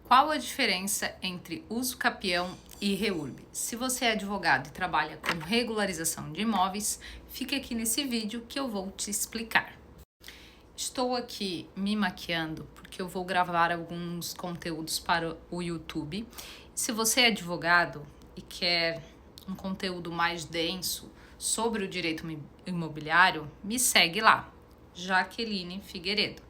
Qual a diferença entre uso capião e REURB? Se você é advogado e trabalha com regularização de imóveis, fique aqui nesse vídeo que eu vou te explicar. Estou aqui me maquiando porque eu vou gravar alguns conteúdos para o YouTube. Se você é advogado e quer um conteúdo mais denso sobre o direito imobiliário, me segue lá, Jaqueline Figueiredo.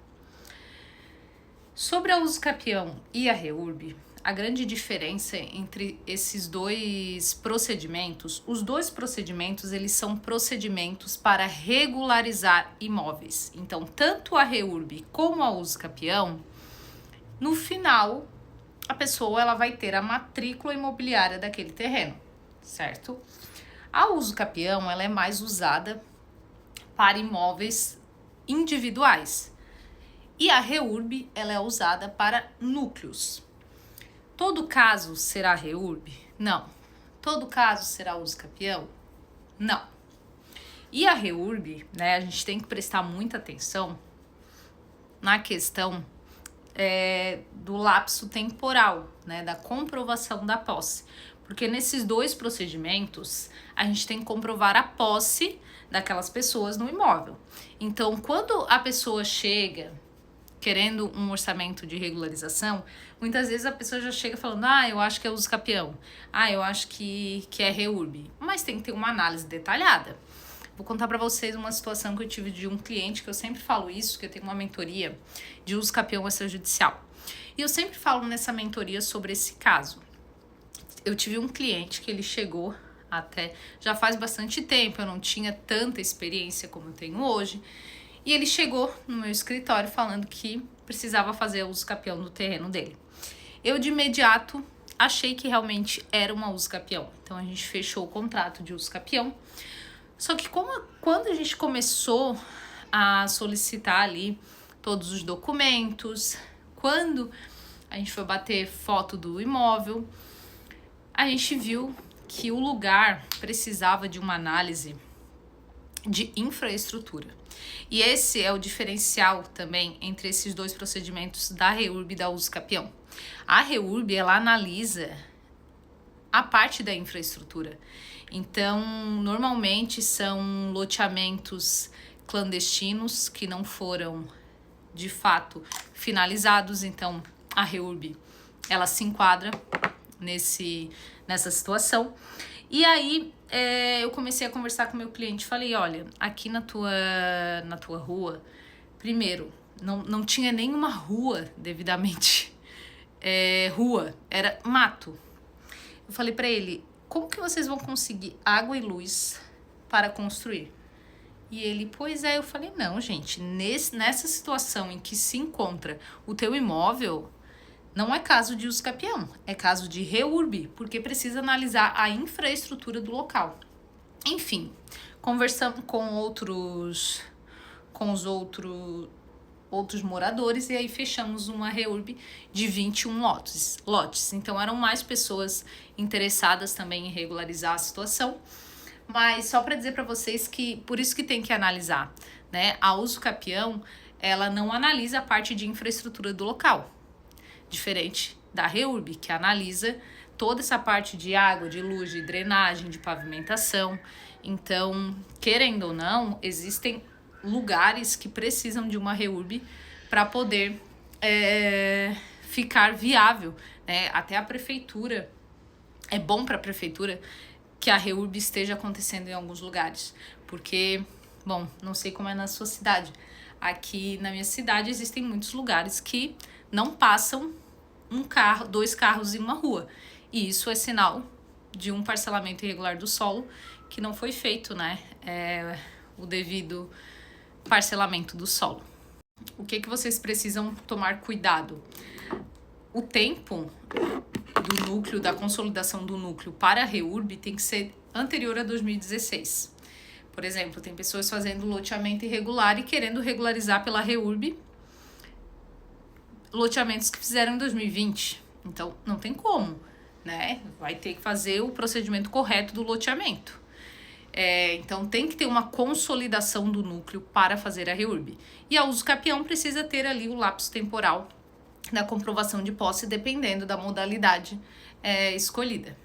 Sobre a uso capião e a REURB, a grande diferença entre esses dois procedimentos, os dois procedimentos eles são procedimentos para regularizar imóveis. Então, tanto a REURB como a uso capião, no final, a pessoa ela vai ter a matrícula imobiliária daquele terreno, certo? A uso capião ela é mais usada para imóveis individuais. E a REURB, ela é usada para núcleos. Todo caso será REURB? Não. Todo caso será uso capião? Não. E a REURB, né, a gente tem que prestar muita atenção na questão do lapso temporal, né, da comprovação da posse. Porque nesses dois procedimentos, a gente tem que comprovar a posse daquelas pessoas no imóvel. Então, quando a pessoa chega querendo um orçamento de regularização, muitas vezes a pessoa já chega falando, eu acho que é uso capião, eu acho que é REURB, mas tem que ter uma análise detalhada. Vou contar para vocês uma situação que eu tive de um cliente, que eu sempre falo isso, que eu tenho uma mentoria de uso capião extrajudicial. E eu sempre falo nessa mentoria sobre esse caso. Eu tive um cliente que ele chegou até, já faz bastante tempo, eu não tinha tanta experiência como eu tenho hoje, e ele chegou no meu escritório falando que precisava fazer uso capião do terreno dele. Eu, de imediato, achei que realmente era uma uso capião. Então, a gente fechou o contrato de uso capião. Só que quando a gente começou a solicitar ali todos os documentos, quando a gente foi bater foto do imóvel, a gente viu que o lugar precisava de uma análise de infraestrutura. E esse é o diferencial também entre esses dois procedimentos da REURB e da uso capião. A REURB, ela analisa a parte da infraestrutura. Então, normalmente são loteamentos clandestinos que não foram, de fato, finalizados. Então, a REURB, ela se enquadra nessa situação. E aí, eu comecei a conversar com meu cliente, falei, olha, aqui na tua rua, primeiro, não tinha nenhuma rua devidamente rua, era mato. Eu falei para ele, como que vocês vão conseguir água e luz para construir? E ele, pois é, eu falei, não, gente, nessa situação em que se encontra o teu imóvel, não é caso de uso capião, é caso de REURB, porque precisa analisar a infraestrutura do local. Enfim, conversamos com os outros moradores e aí fechamos uma REURB de 21 lotes. Então eram mais pessoas interessadas também em regularizar a situação. Mas só para dizer para vocês que por isso que tem que analisar, né? A uso capião, ela não analisa a parte de infraestrutura do local. Diferente da REURB, que analisa toda essa parte de água, de luz, de drenagem, de pavimentação. Então, querendo ou não, existem lugares que precisam de uma REURB para poder ficar viável, né? Até a prefeitura, é bom para a prefeitura que a REURB esteja acontecendo em alguns lugares, porque, bom, não sei como é na sua cidade, aqui na minha cidade existem muitos lugares que não passam dois carros em uma rua. E isso é sinal de um parcelamento irregular do solo que não foi feito, né? O devido parcelamento do solo. O que vocês precisam tomar cuidado? O tempo do núcleo, da consolidação do núcleo para a REURB tem que ser anterior a 2016. Por exemplo, tem pessoas fazendo loteamento irregular e querendo regularizar pela REURB loteamentos que fizeram em 2020. Então, não tem como, né? Vai ter que fazer o procedimento correto do loteamento. Então, tem que ter uma consolidação do núcleo para fazer a REURB. E a uso capião precisa ter ali o lapso temporal da comprovação de posse, dependendo da modalidade escolhida.